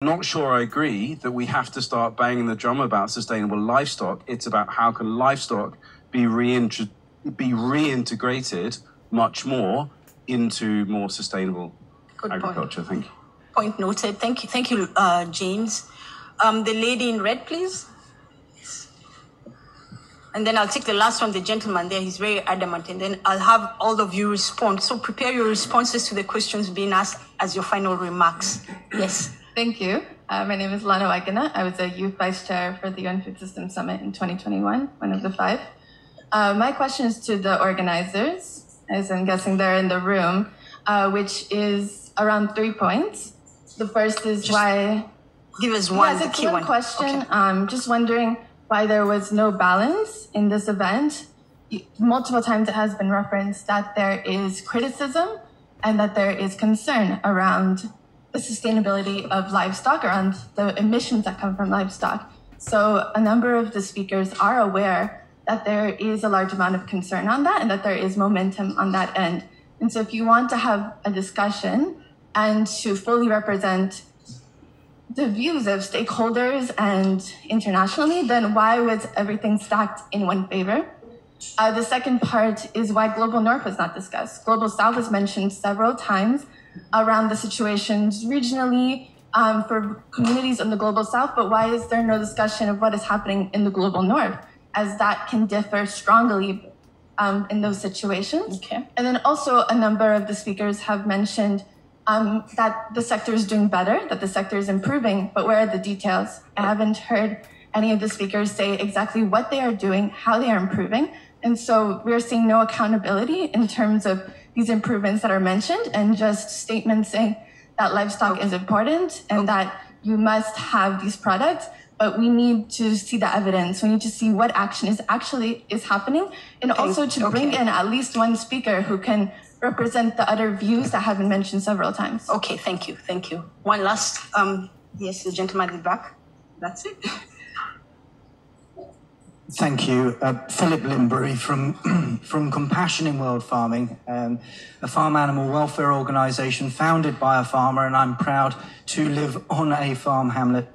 Not sure I agree that we have to start banging the drum about sustainable livestock. It's about how can livestock be reintegrated much more into more sustainable agriculture. Thank you. Point noted. Thank you, James. The lady in red, please. And then I'll take the last one, the gentleman there. He's very adamant. And then I'll have all of you respond. So prepare your responses to the questions being asked as your final remarks. Yes. Thank you. My name is Lana Wagena. I was a youth vice chair for the UN Food Systems Summit in 2021, one of the 5. My question is to the organizers, as I'm guessing they're in the room, which is around 3 points. The first is why... Give us one, the key one. Question. Okay. Just wondering why there was no balance in this event. Multiple times it has been referenced that there is criticism and that there is concern around the sustainability of livestock, around the emissions that come from livestock. So a number of the speakers are aware that there is a large amount of concern on that and that there is momentum on that end. And so if you want to have a discussion and to fully represent the views of stakeholders and internationally, then why was everything stacked in one favor? The second part is why Global North was not discussed. Global South was mentioned several times around the situations regionally for communities in the Global South, but why is there no discussion of what is happening in the Global North, as that can differ strongly in those situations? Okay. And then also a number of the speakers have mentioned that the sector is doing better, that the sector is improving, but where are the details? I haven't heard any of the speakers say exactly what they are doing, how they are improving. And so we're seeing no accountability in terms of these improvements that are mentioned, and just statements saying that livestock is important and that you must have these products, but we need to see the evidence. We need to see what action is happening, and also to bring in at least one speaker who can represent the other views that have been mentioned several times. Okay, thank you. One last, yes, the gentleman in the back. That's it. Thank you. Philip Limbury from Compassion in World Farming, a farm animal welfare organisation founded by a farmer, and I'm proud to live on a farm hamlet.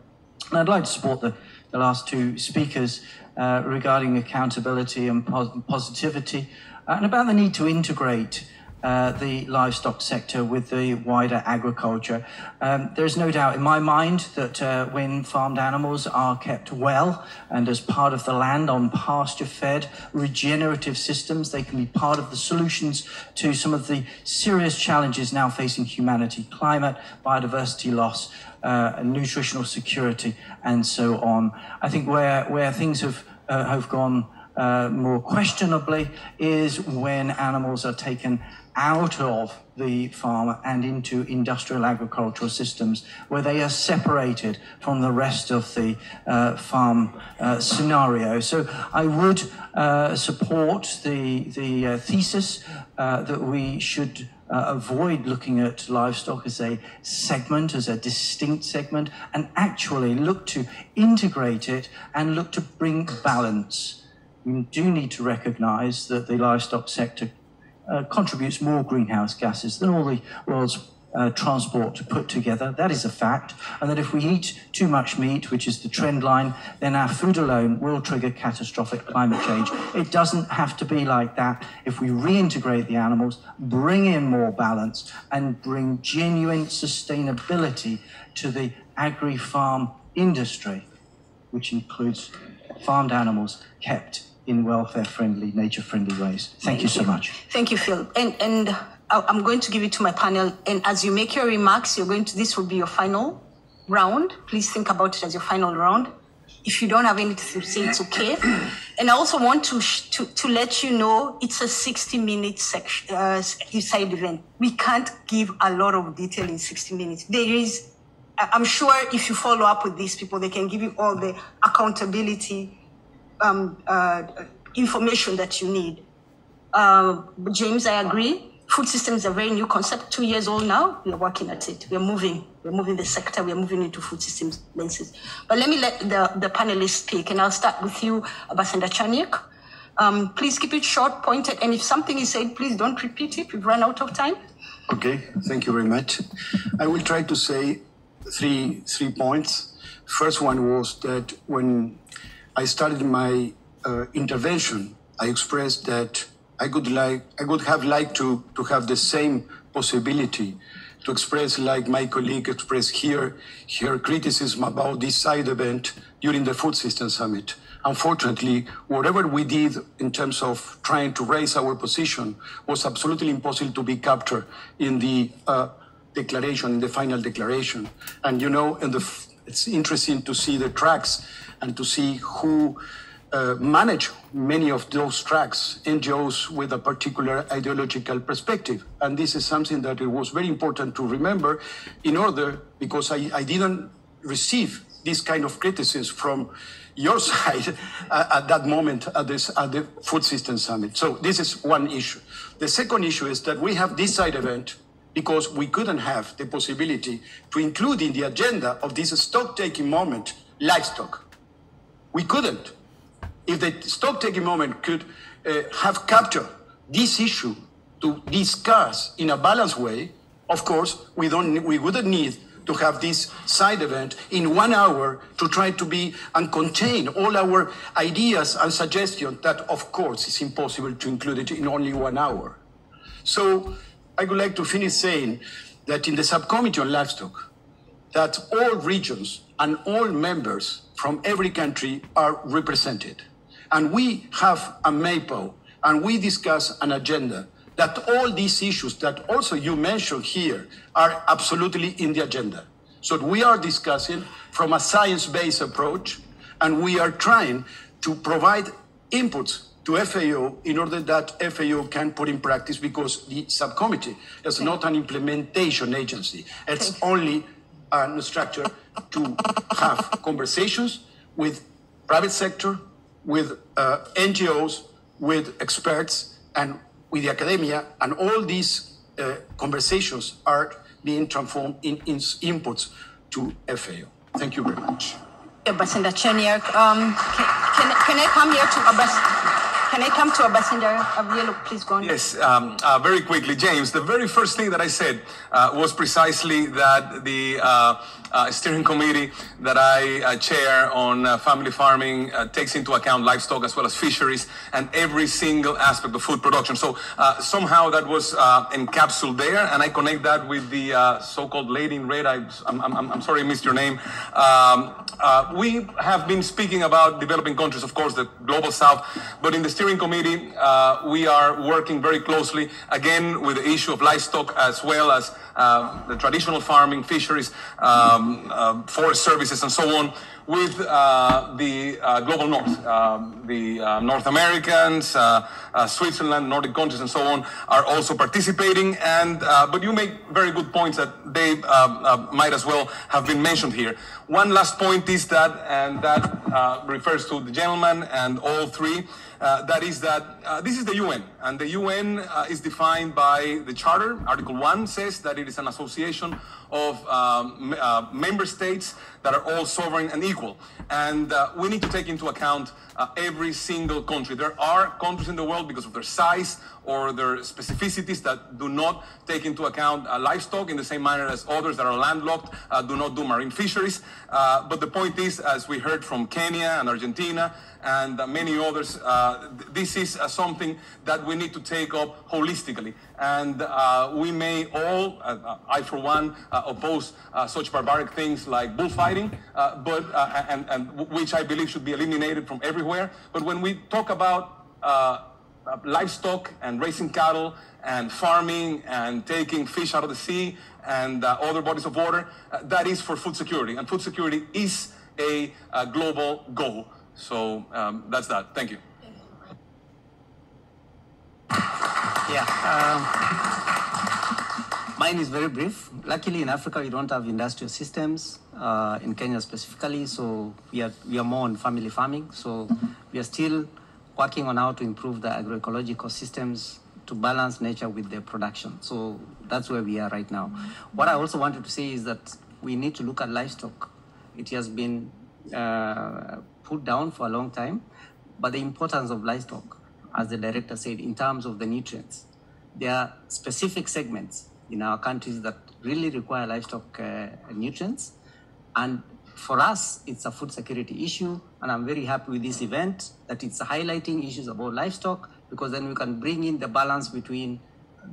And I'd like to support the last 2 speakers regarding accountability and positivity, and about the need to integrate the livestock sector with the wider agriculture. There's no doubt in my mind that when farmed animals are kept well and as part of the land on pasture-fed regenerative systems, they can be part of the solutions to some of the serious challenges now facing humanity: climate, biodiversity loss, nutritional security, and so on. I think where things have gone more questionably is when animals are taken out of the farm and into industrial agricultural systems, where they are separated from the rest of the farm scenario. So I would support the thesis that we should avoid looking at livestock as a segment, as a distinct segment, and actually look to integrate it and look to bring balance. We do need to recognise that the livestock sector contributes more greenhouse gases than all the world's transport put together. That is a fact. And that if we eat too much meat, which is the trend line, then our food alone will trigger catastrophic climate change. It doesn't have to be like that. If we reintegrate the animals, bring in more balance, and bring genuine sustainability to the agri-farm industry, which includes farmed animals kept in welfare-friendly, nature-friendly ways. Thank you so much. Thank you, Phil. And I'm going to give it to my panel. And as you make your remarks, this will be your final round. Please think about it as your final round. If you don't have anything to say, it's okay. And I also want to let you know it's a 60-minute side event. We can't give a lot of detail in 60 minutes. I'm sure if you follow up with these people, they can give you all the accountability information that you need. James, I agree. Food systems are a very new concept, 2 years old now. We are working at it. We're moving the sector. We're moving into food systems lenses. But let me let the panelists speak, and I'll start with you, Ambassador Chaniak. Please keep it short, pointed, and if something is said, please don't repeat it. We've run out of time. Okay, thank you very much. I will try to say three points. First one was that when I started my intervention, I expressed that I would have liked to have the same possibility to express, like my colleague expressed here, her criticism about this side event during the Food System Summit. Unfortunately, whatever we did in terms of trying to raise our position was absolutely impossible to be captured in the declaration, in the final declaration. And you know, it's interesting to see the tracks and to see who manage many of those tracks, NGOs with a particular ideological perspective. And this is something that it was very important to remember in order, because I didn't receive this kind of criticism from your side at that moment at the Food System Summit. So this is one issue. The second issue is that we have this side event because we couldn't have the possibility to include in the agenda of this stock-taking moment livestock. We couldn't. If the stock-taking moment could have captured this issue to discuss in a balanced way, of course, we wouldn't need to have this side event in 1 hour to try to be and contain all our ideas and suggestions that, of course, it's impossible to include it in only 1 hour. So I would like to finish saying that in the subcommittee on livestock, that all regions and all members from every country are represented. And we have a MAPO, and we discuss an agenda that all these issues that also you mentioned here are absolutely in the agenda. So we are discussing from a science-based approach, and we are trying to provide inputs to FAO in order that FAO can put in practice, because the subcommittee is not an implementation agency. It's only a structure to have conversations with private sector, with NGOs, with experts, and with the academia, and all these conversations are being transformed in inputs to FAO. Thank you very much. Ambassador Chenier, can I come here to Can I come to Ambassador Abielo, please go on. Yes, very quickly, James. The very first thing that I said was precisely that the steering committee that I chair on family farming takes into account livestock as well as fisheries and every single aspect of food production. So somehow that was encapsulated there, and I connect that with the so-called lady in red. I'm sorry I missed your name. We have been speaking about developing countries, of course, the global south, but in the steering committee, we are working very closely, again, with the issue of livestock as well as the traditional farming, fisheries, forest services, and so on, with the global north. The North Americans, Switzerland, Nordic countries, and so on are also participating. And but you make very good points that they might as well have been mentioned here. One last point is that, and that refers to the gentleman and all three, that is that this is the UN, and the UN is defined by the Charter. Article 1 says that it is an association of member states that are all sovereign and equal. And we need to take into account every single country. There are countries in the world, because of their size or their specificities, that do not take into account livestock in the same manner as others that are landlocked do not do marine fisheries. But the point is, as we heard from Kenya and Argentina and many others, this is something that we need to take up holistically. And we may all, I for one, oppose such barbaric things like bullfighting, but which I believe should be eliminated from everywhere. But when we talk about livestock and raising cattle and farming and taking fish out of the sea and other bodies of water, that is for food security. And food security is a global goal. So that's that. Thank you. Mine is very brief. Luckily, in Africa, we don't have industrial systems, in Kenya specifically, so we are more on family farming. So we are still working on how to improve the agroecological systems to balance nature with the production. So that's where we are right now. What I also wanted to say is that we need to look at livestock. It has been put down for a long time, but the importance of livestock, as the director said, in terms of the nutrients, there are specific segments in our countries that really require livestock nutrients. And for us, it's a food security issue. And I'm very happy with this event that it's highlighting issues about livestock, because then we can bring in the balance between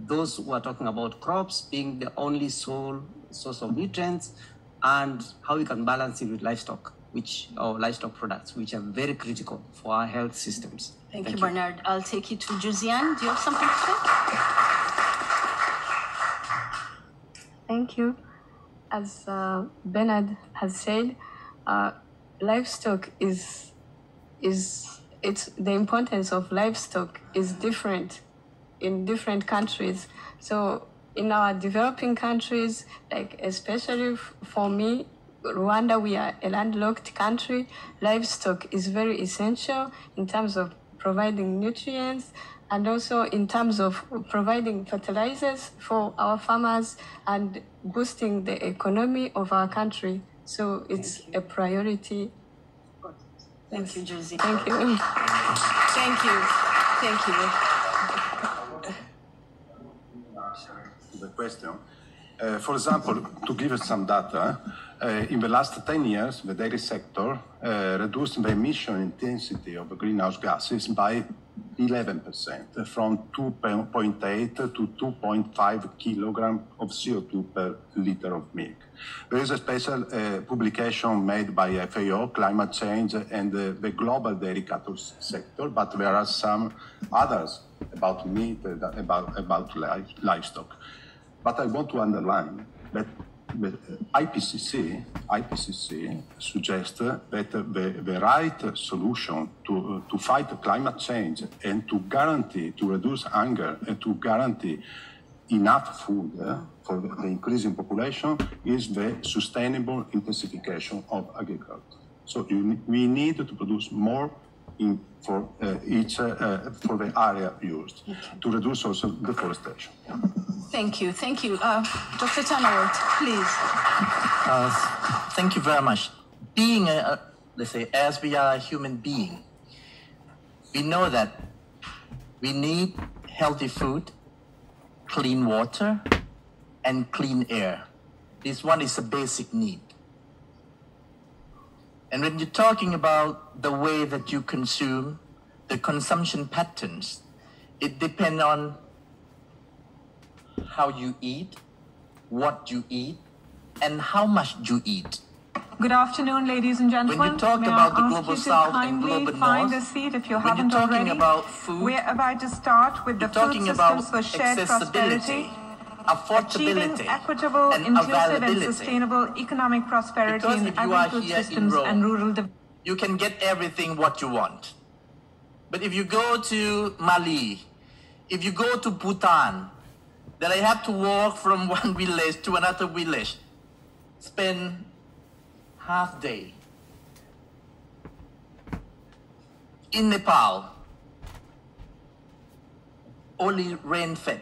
those who are talking about crops being the only sole source of nutrients, and how we can balance it with livestock, or livestock products, which are very critical for our health systems. Thank you, Bernard. I'll take you to Josiane. Do you have something to say? Thank you. As Bernard has said, livestock the importance of livestock is different in different countries. So in our developing countries, like especially for me, Rwanda, we are a landlocked country. Livestock is very essential in terms of providing nutrients, and also in terms of providing fertilizers for our farmers and boosting the economy of our country. So it's a priority. Thank you, Josie. Thank you. Thank you. Thank you. The question. For example, to give us some data, in the last 10 years, the dairy sector reduced the emission intensity of greenhouse gases by 11%, from 2.8 to 2.5 kilograms of CO2 per liter of milk. There is a special publication made by FAO, Climate Change and the global dairy cattle sector, but there are some others about meat, about livestock. But I want to underline that the IPCC suggests that the right solution to fight climate change and to reduce hunger and to guarantee enough food for the increasing population is the sustainable intensification of agriculture. So we need to produce more for the area used to reduce also deforestation. Thank you. Thank you. Dr. Tanawalt, please. Thank you very much. Being let's say, as we are a human being, we know that we need healthy food, clean water, and clean air. This one is a basic need. And when you're talking about the way that you consume, the consumption patterns, it depends on how you eat, what you eat, and how much you eat. Good afternoon, ladies and gentlemen. When you talk about the global south and global find north, a seat if you when haven't you're talking already. about food, We're about to start with the you're food talking systems about for shared accessibility, prosperity, affordability, achieving equitable, and inclusive, availability. and sustainable economic prosperity Because in if you are agri-food here in systems Rome, and rural development. you can get everything what you want. But if you go to Mali, if you go to Bhutan, then I have to walk from one village to another village, spend half day. In Nepal, only rain-fed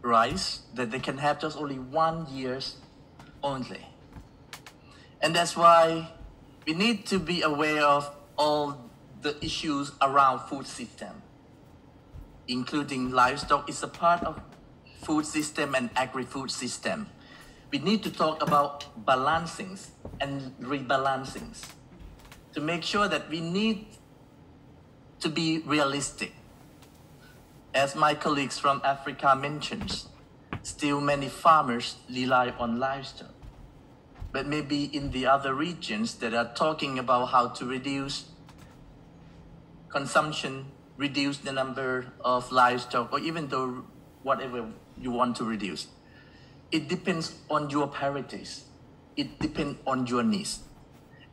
rice that they can have just only 1 year only. And that's why we need to be aware of all the issues around food system, including livestock is a part of food system and agri-food system. We need to talk about balancings and rebalancings to make sure that we need to be realistic. As my colleagues from Africa mentioned, still many farmers rely on livestock. But maybe in the other regions that are talking about how to reduce consumption, reduce the number of livestock, or even though whatever you want to reduce. It depends on your priorities. It depends on your needs.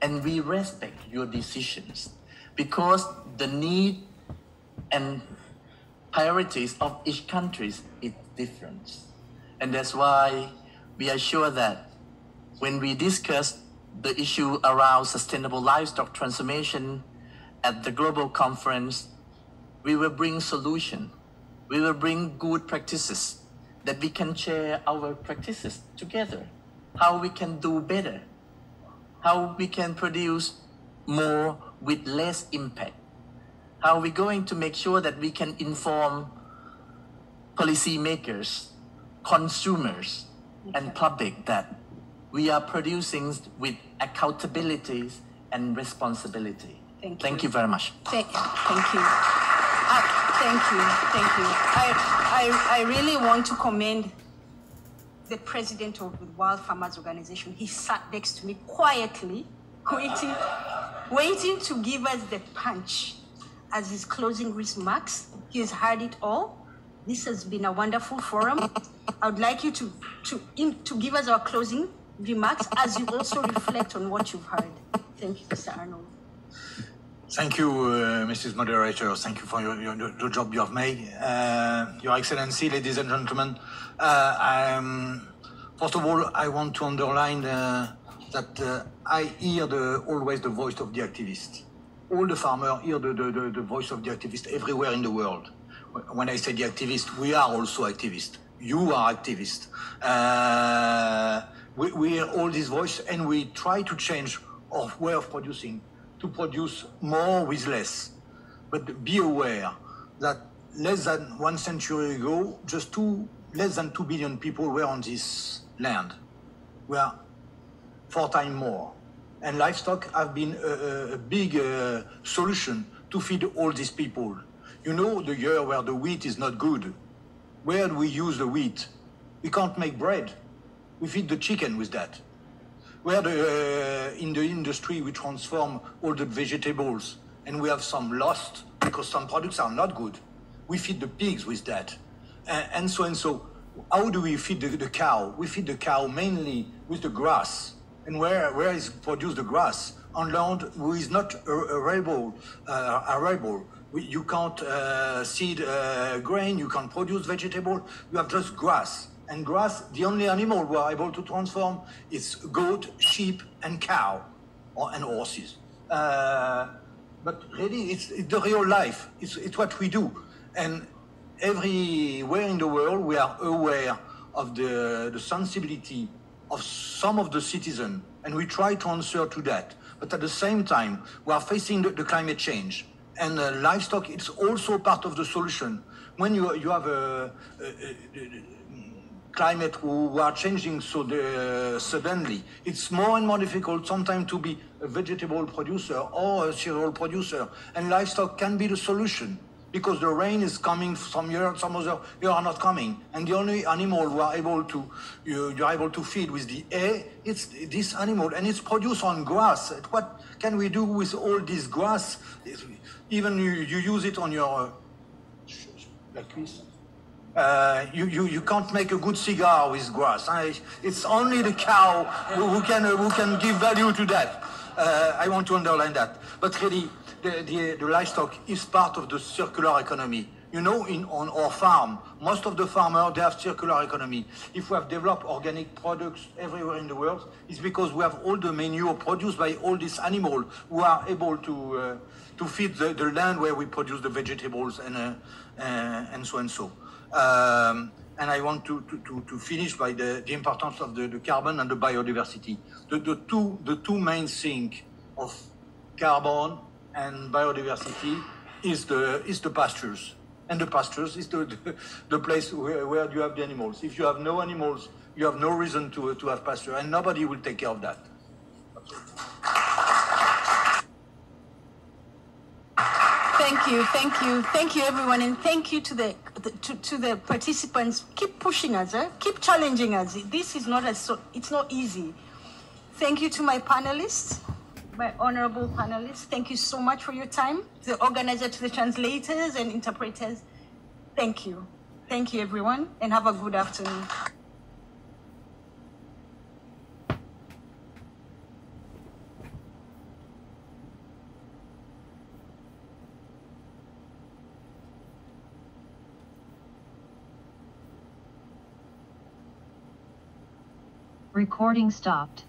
And we respect your decisions because the need and priorities of each country is different. And that's why we are sure that when we discuss the issue around sustainable livestock transformation at the global conference, we will bring solution. We will bring good practices that we can share our practices together, how we can do better, how we can produce more with less impact, how we're going to make sure that we can inform policymakers, consumers, and public that we are producing with accountability and responsibility. Thank you very much. Thank you. Thank you. I really want to commend the president of the Wild Farmers Organization. He sat next to me quietly, waiting to give us the punch as his closing remarks. He has heard it all. This has been a wonderful forum. I would like you to give us our closing remarks as you also reflect on what you've heard. Thank you, Mr. Arnold. Thank you, Mrs. Moderator. Thank you for the job you have made. Your Excellency, ladies and gentlemen, first of all, I want to underline that I hear always the voice of the activists. All the farmers hear the voice of the activists everywhere in the world. When I say the activists, we are also activists. You are activists. We hear all this voice and we try to change our way of producing, to produce more with less. But be aware that less than 1 century ago, just less than 2 billion people were on this land. We are 4 times more. And livestock have been a big solution to feed all these people. You know the year where the wheat is not good. Where do we use the wheat? We can't make bread. We feed the chicken with that. Where in the industry we transform all the vegetables and we have some lost because some products are not good. We feed the pigs with that. And so. How do we feed the cow? We feed the cow mainly with the grass. And where is produced the grass? On land who is not arable. You can't seed grain, you can't produce vegetable, you have just grass. And grass, the only animal we are able to transform is goat, sheep, and cow, and horses. But really, it's the real life. It's what we do. And everywhere in the world, we are aware of the sensibility of some of the citizens, and we try to answer to that. But at the same time, we are facing the climate change. And livestock, it's also part of the solution. When you have a climate who are changing so suddenly, it's more and more difficult sometimes to be a vegetable producer or a cereal producer. And livestock can be the solution because the rain is coming some year, some other year are not coming. And the only animal who are able to, you're able to feed with the hay, it's this animal, and it's produced on grass. What can we do with all this grass? Even you use it on your, like this. You can't make a good cigar with grass. It's only the cow who can give value to that. I want to underline that. But really, the livestock is part of the circular economy. You know, on our farm, most of the farmers, they have circular economy. If we have developed organic products everywhere in the world, it's because we have all the manure produced by all these animals who are able to feed the land where we produce the vegetables and so and so. And I want to finish by the importance of the carbon and the biodiversity. The two main things of carbon and biodiversity is the pastures. And the pastures is the place where you have the animals. If you have no animals, you have no reason to have pasture, and nobody will take care of that. Thank you, everyone, and thank you to the participants. Keep pushing us, keep challenging us. This is not it's not easy. Thank you to my panelists, my honorable panelists. Thank you so much for your time. To the organizer, to the translators and interpreters. Thank you, everyone, and have a good afternoon. Recording stopped.